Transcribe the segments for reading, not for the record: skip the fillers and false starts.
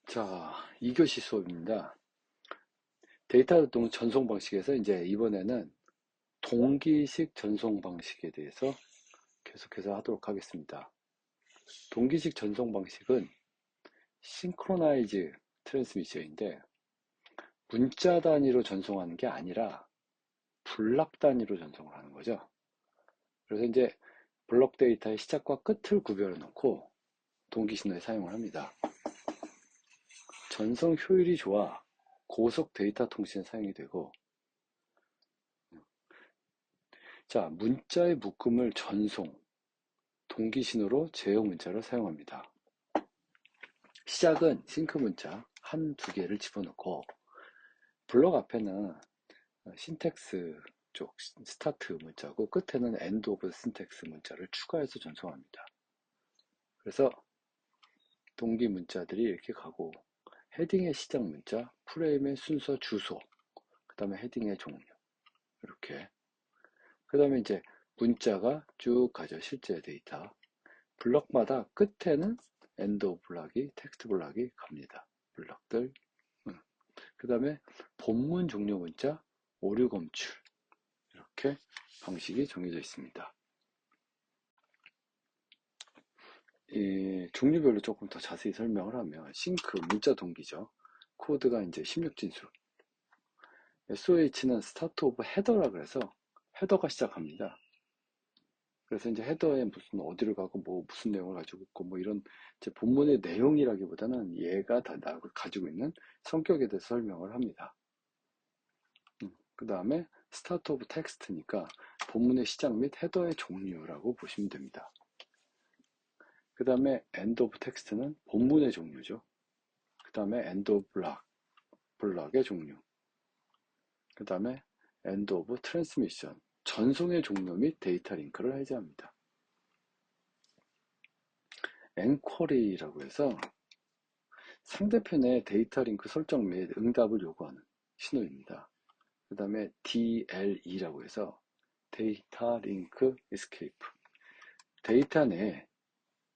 자, 2교시 수업입니다. 데이터 전송 방식에서 이제 이번에는 동기식 전송 방식에 대해서 계속해서 하도록 하겠습니다. 동기식 전송 방식은 싱크로나이즈 트랜스미션인데 문자 단위로 전송하는 게 아니라 블락 단위로 전송을 하는 거죠. 그래서 이제 블록 데이터의 시작과 끝을 구별해 놓고 동기 신호에 사용을 합니다. 전송 효율이 좋아 고속 데이터 통신에 사용이 되고, 자, 문자의 묶음을 전송, 동기신호로 제어 문자를 사용합니다. 시작은 싱크 문자 한 두 개를 집어넣고, 블럭 앞에는 신텍스 쪽 스타트 문자고 끝에는 엔드 오브 신텍스 문자를 추가해서 전송합니다. 그래서 동기 문자들이 이렇게 가고, 헤딩의 시작 문자, 프레임의 순서 주소, 그 다음에 헤딩의 종류, 이렇게. 그 다음에 이제 문자가 쭉 가죠. 실제 데이터. 블럭마다 끝에는 엔드 오브 블락이, 텍스트 블락이 갑니다. 블럭들. 그 다음에 본문 종료 문자, 오류 검출. 이렇게 방식이 정해져 있습니다. 이 종류별로 조금 더 자세히 설명을 하면, 싱크, 문자 동기죠. 코드가 이제 16진수. SOH는 스타트 오브 헤더라 그래서 헤더가 시작합니다. 그래서 이제 헤더에 무슨 어디를 가고 뭐 무슨 내용을 가지고 있고 뭐 이런 이제 본문의 내용이라기보다는 얘가 다 가지고 있는 성격에 대해서 설명을 합니다. 그 다음에 스타트 오브 텍스트니까 본문의 시작 및 헤더의 종류라고 보시면 됩니다. 그 다음에 엔드 오브 텍스트는 본문의 종류죠. 그 다음에 엔드 오브 블락의 종류. 그 다음에 엔드 오브 트랜스미션, 전송의 종류 및 데이터 링크를 해제합니다. 엔쿼리라고 해서 상대편의 데이터 링크 설정 및 응답을 요구하는 신호입니다. 그 다음에 DLE라고 해서 데이터 링크 에스케이프, 데이터 내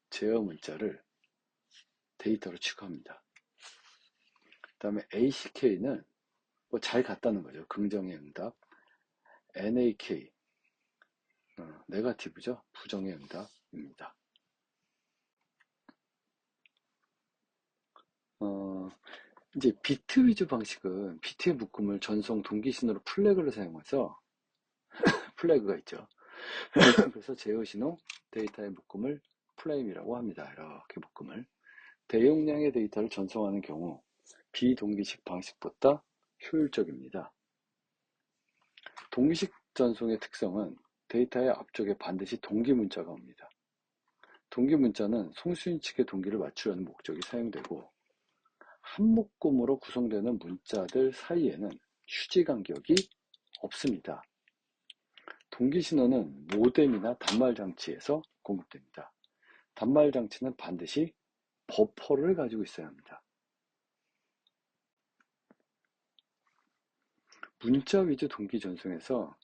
제어 문자를 데이터로 취급합니다. 그 다음에 ACK는 뭐 잘 갔다는 거죠. 긍정의 응답. NAK, 네거티브죠. 부정의 응답입니다. 이제 비트 위주 방식은 비트의 묶음을 전송 동기 신호로 플래그를 사용해서 플래그가 있죠. 그래서 제어 신호 데이터의 묶음을 프레임이라고 합니다. 이렇게 묶음을. 대용량의 데이터를 전송하는 경우 비동기식 방식보다 효율적입니다. 동기식 전송의 특성은 데이터의 앞쪽에 반드시 동기 문자가 옵니다. 동기 문자는 송수인 측의 동기를 맞추려는 목적이 사용되고, 한 묶음으로 구성되는 문자들 사이에는 휴지 간격이 없습니다. 동기 신호는 모뎀이나 단말 장치에서 공급됩니다. 단말 장치는 반드시 버퍼를 가지고 있어야 합니다. 문자 위주 동기 전송에서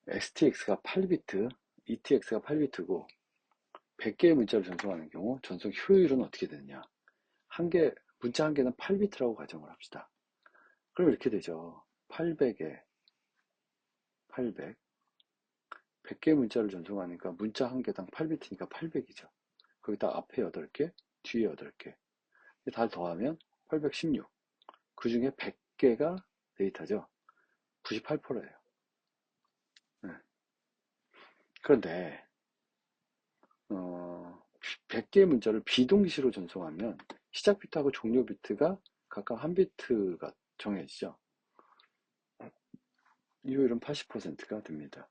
STX가 8비트, ETX가 8비트고 100개의 문자를 전송하는 경우 전송 효율은 어떻게 되느냐? 문자 한 개는 8비트라고 가정을 합시다. 그럼 이렇게 되죠. 800에 800, 100개의 문자를 전송하니까 문자 한 개당 8비트니까 800이죠. 거기다 앞에 8개, 뒤에 8개. 다 더하면 816. 그 중에 100개가 데이터죠. 98%예요. 그런데 100개의 문자를 비동기시로 전송하면 시작 비트하고 종료 비트가 각각 한 비트가 정해지죠. 이 효율은 80%가 됩니다.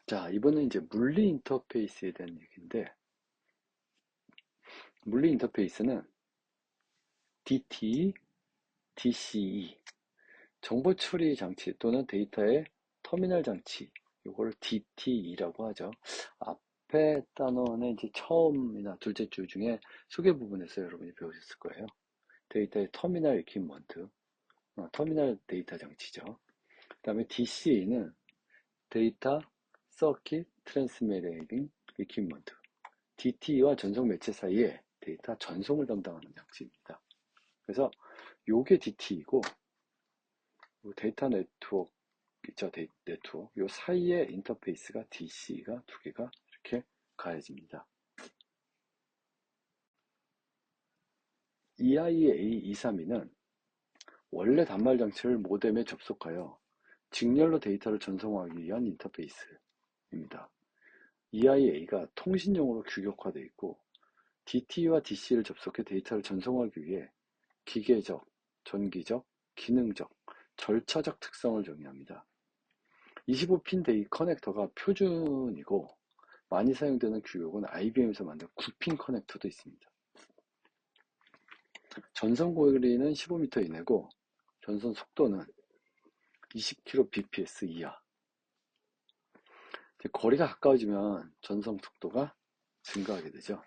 자, 이번엔 이제 물리 인터페이스에 대한 얘기인데, 물리 인터페이스는 DT, DCE, 정보 처리 장치 또는 데이터의 터미널 장치, 이걸 DTE라고 하죠. 앞에 단어는 이제 처음이나 둘째 줄 중에 소개 부분에서 여러분이 배우셨을 거예요. 데이터의 터미널 이퀴먼트, 터미널 데이터 장치죠. 그 다음에 DCE는 데이터 Circuit Transmitting Equipment, DTE와 전송 매체 사이에 데이터 전송을 담당하는 장치입니다. 그래서 요게 DTE고 데이터 네트워크 있죠, 네트워크. 요 사이에 인터페이스가 DC가 두 개가 이렇게 가해집니다. EIA232는 원래 단말 장치를 모뎀에 접속하여 직렬로 데이터를 전송하기 위한 인터페이스입니다. EIA가 통신용으로 규격화되어 있고 DT와 DC를 접속해 데이터를 전송하기 위해 기계적, 전기적, 기능적, 절차적 특성을 정의합니다. 25핀 데이 커넥터가 표준이고 많이 사용되는 규격은 IBM에서 만든 9핀 커넥터도 있습니다. 전선 거리는 15m 이내고 전선 속도는 20kbps 이하. 거리가 가까워지면 전송 속도가 증가하게 되죠.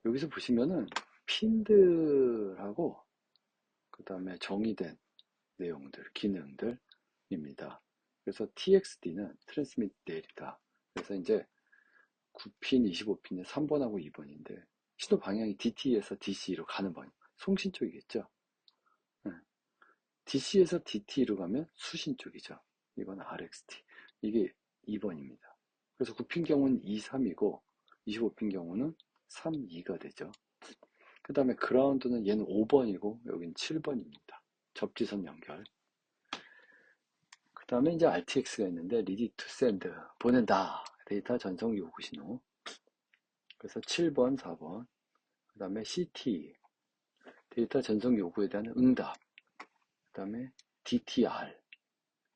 여기서 보시면은 핀들하고 그 다음에 정의된 내용들, 기능들입니다. 그래서 TXD는 트랜스미트 데이터. 그래서 이제 9핀, 25핀의 3번하고 2번인데 신호 방향이 DT에서 DC로 가는 방향. 송신 쪽이겠죠. DC에서 DT로 가면 수신 쪽이죠. 이건 RXT. 이게 2번입니다. 그래서 9핀 경우는 2, 3이고 25핀 경우는 3, 2가 되죠. 그 다음에 그라운드는 얘는 5번이고 여기는 7번입니다. 접지선 연결. 그 다음에 이제 RTX가 있는데 Ready to Send, 보낸다. 데이터 전송 요구 신호. 그래서 7번, 4번. 그 다음에 CT, 데이터 전송 요구에 대한 응답. 그 다음에 DTR,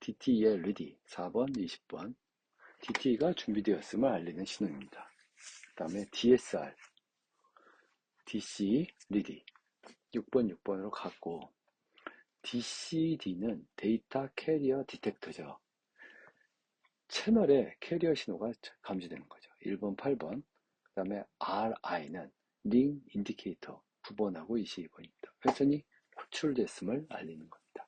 DTE의 Ready, 4번, 20번. DTE가 준비되었음을 알리는 신호입니다. 그 다음에 DSR, DC, Ready, 6번, 6번으로 갔고, DCD는 데이터 캐리어 디텍터죠. 채널에 캐리어 신호가 감지되는 거죠. 1번, 8번. 그 다음에 RI는 링 인디케이터 9번하고 22번입니다. 회선이 호출됐음을 알리는 겁니다.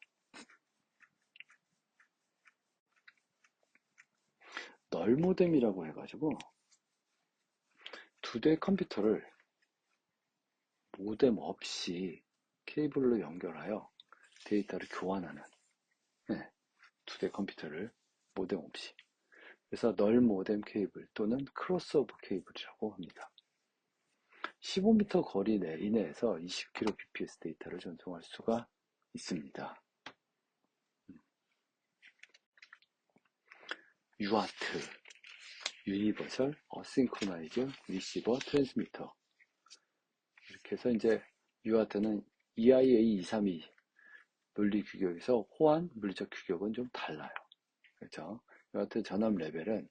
널 모뎀이라고 해가지고 두 대 컴퓨터를 모뎀 없이 케이블로 연결하여 데이터를 교환하는, 두 대 컴퓨터를 모뎀 없이. 그래서 널 모뎀 케이블 또는 크로스오버 케이블이라고 합니다. 15m 거리 이내에서 20kbps 데이터를 전송할 수가 있습니다. UART, 유니버설 어싱크로나이즈 리시버 트랜스미터. 이렇게 해서 이제 UART는 EIA 232 물리 규격에서 호환 물리적 규격은 좀 달라요. 그렇죠? UART 전압 레벨은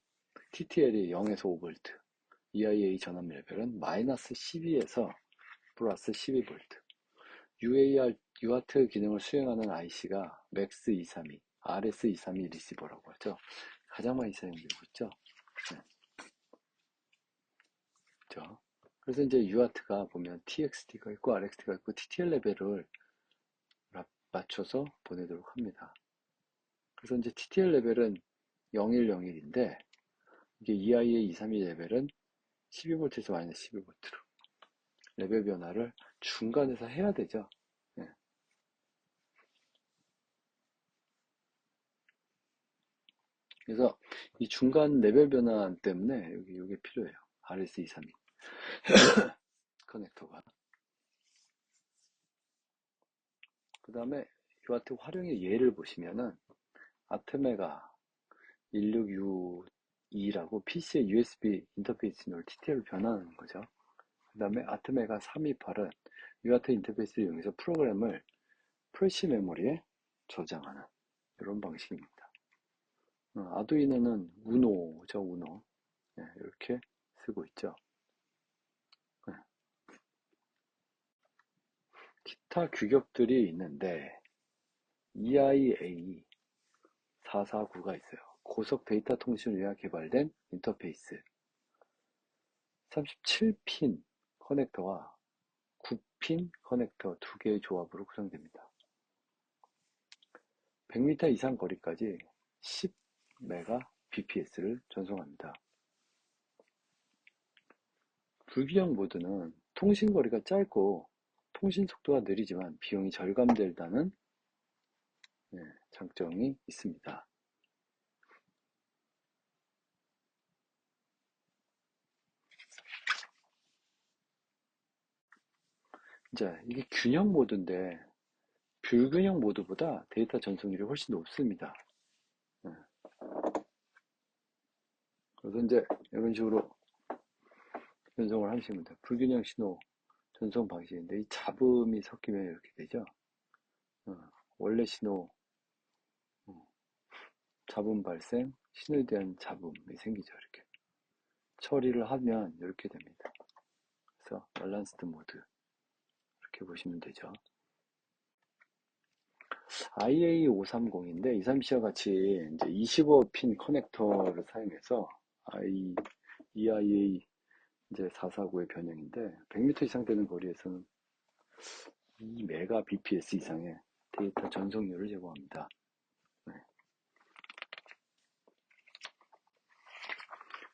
TTL이 0에서 5V, EIA 전압 레벨은 마이너스 12에서 플러스 12V. UART 기능을 수행하는 IC가 MAX232, RS232 리시버라고 하죠. 가장 많이 사용되고 있죠. 네. 그렇죠? 그래서 이제 UART가 보면 TXT가 있고 RXT가 있고 TTL 레벨을 맞춰서 보내도록 합니다. 그래서 이제 TTL 레벨은 0101인데 이게 EIA 232 레벨은 12V에서 마이너스 12V로 레벨 변화를 중간에서 해야 되죠. 네. 그래서 이 중간 레벨 변화 때문에 이게 필요해요. RS232 커넥터가. 그 다음에 UART 활용의 예를 보시면은 아트메가 16U2라고 PC의 USB 인터페이스를 TTL로 변환하는 거죠. 그 다음에 아트메가 328은 UART 인터페이스를 이용해서 프로그램을 프레시 메모리에 저장하는 이런 방식입니다. 아두이노는 우노죠, 우노. 네, 이렇게 쓰고 있죠. 네. 기타 규격들이 있는데 EIA 449가 있어요. 고속 데이터 통신을 위해 개발된 인터페이스. 37핀 커넥터와 9핀 커넥터 두 개의 조합으로 구성됩니다. 100m 이상 거리까지 10Mbps를 전송합니다. 불균형 모드는 통신 거리가 짧고 통신 속도가 느리지만 비용이 절감된다는 장점이 있습니다. 이제 이게 균형 모드인데 불균형 모드보다 데이터 전송률이 훨씬 높습니다. 그래서 이제 이런 식으로 전송을 하시면 돼요. 불균형 신호 전송 방식인데 이 잡음이 섞이면 이렇게 되죠. 원래 신호 잡음 발생, 신호에 대한 잡음이 생기죠. 이렇게 처리를 하면 이렇게 됩니다. 그래서 밸런스드 모드 이렇게 보시면 되죠. IA530인데 234와 같이 이제 25핀 커넥터를 사용해서 EIA 이제 449의 변형인데 100m 이상 되는 거리에서는 2Mbps 이상의 데이터 전송률을 제공합니다.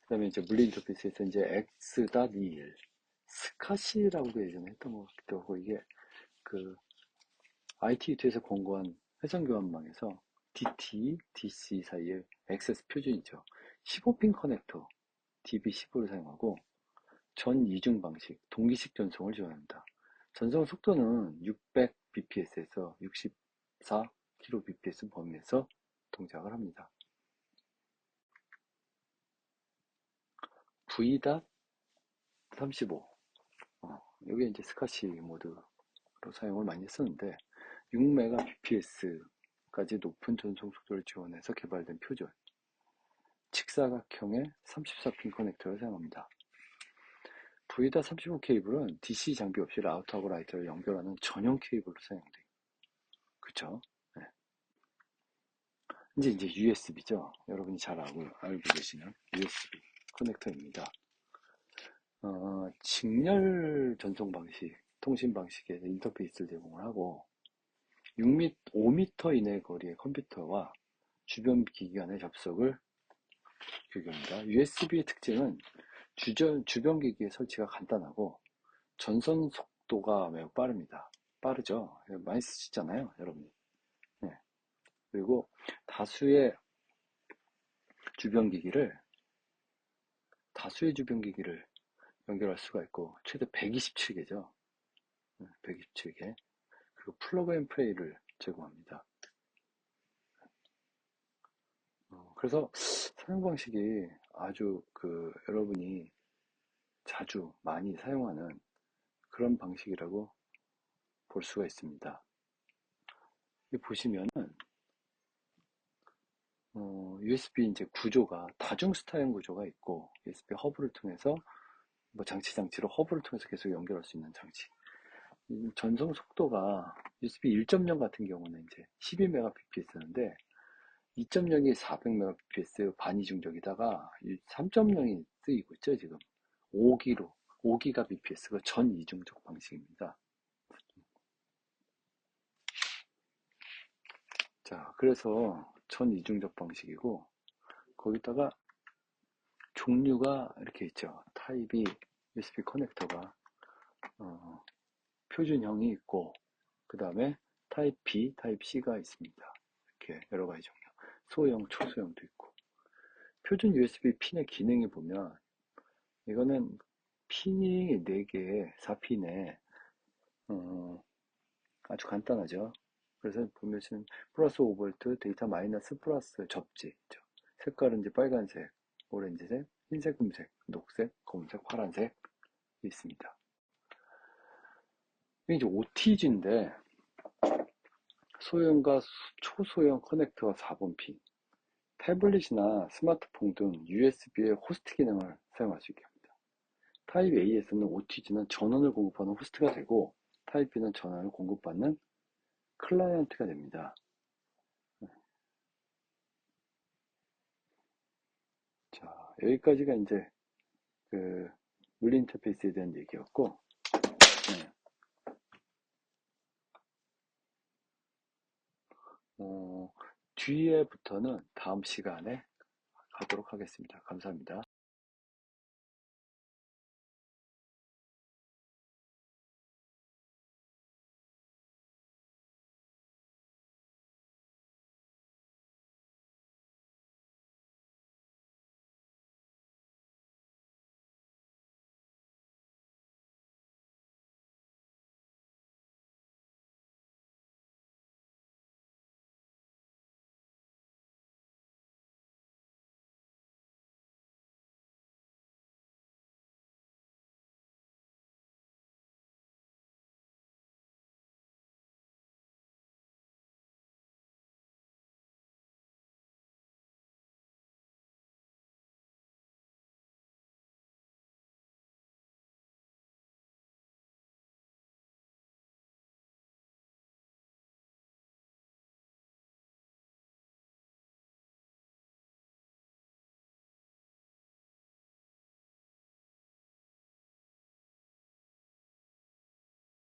그 다음에 이제 물리 인터페이스에서 이제 X.21 스카시라고 예전에 했던 것 같기도 하고 이게 그 ITU2에서 공고한 회선교환망에서 DT, DC 사이의 액세스 표준이죠. 15핀 커넥터 DB15를 사용하고 전 이중 방식, 동기식 전송을 지원합니다. 전송 속도는 600bps에서 64kbps 범위에서 동작을 합니다. V.35 이게 이제 스카시 모드로 사용을 많이 했었는데 6Mbps까지 높은 전송 속도를 지원해서 개발된 표준 직사각형의 34핀 커넥터를 사용합니다. V.35 케이블은 DC 장비 없이 라우터하고 라이터를 연결하는 전용 케이블로 사용돼요. 그쵸? 네. 이제 USB죠. 여러분이 잘 알고 계시는 USB 커넥터입니다. 직렬 전송 방식, 통신 방식의 인터페이스를 제공을 하고 5m 이내 거리의 컴퓨터와 주변 기기 간의 접속을 규격합니다. USB의 특징은 주변 기기의 설치가 간단하고 전선 속도가 매우 빠릅니다. 빠르죠? 많이 쓰시잖아요, 여러분이. 네. 그리고 다수의 주변 기기를 연결할 수가 있고 최대 127개죠. 127개. 그리고 플러그 앤 플레이를 제공합니다. 그래서 사용 방식이 아주 여러분이 자주 많이 사용하는 그런 방식이라고 볼 수가 있습니다. 여기 보시면은 USB 이제 구조가 다중스타형 구조가 있고 USB 허브를 통해서 장치로 허브를 통해서 계속 연결할 수 있는 장치. 전송 속도가 USB 1.0 같은 경우는 이제 12Mbps인데 2.0이 400Mbps 반이중적이다가 3.0이 쓰이고 있죠 지금 5GBps가 전 이중적 방식입니다. 자, 그래서 전 이중적 방식이고 거기다가 종류가 이렇게 있죠. 타입이 USB 커넥터가 표준형이 있고 그 다음에 타입 B, 타입 C가 있습니다. 이렇게 여러 가지 종류. 소형, 초소형도 있고. 표준 USB 핀의 기능이 보면 이거는 핀이 4개, 4핀에 아주 간단하죠. 그래서 보면 플러스 5V, 데이터 마이너스 플러스 접지 있죠. 색깔은 이제 빨간색, 오렌지색, 흰색, 금색, 녹색, 검은색, 파란색 있습니다. 이게 이제 OTG인데 소형과 초소형 커넥터가 4번 핀, 태블릿이나 스마트폰 등 USB의 호스트 기능을 사용할 수 있게 합니다. 타입 A에서는 OTG는 전원을 공급하는 호스트가 되고 타입 B는 전원을 공급받는 클라이언트가 됩니다. 자, 여기까지가 이제 물리 인터페이스에 대한 얘기였고, 네. 뒤에부터는 다음 시간에 하도록 하겠습니다. 감사합니다.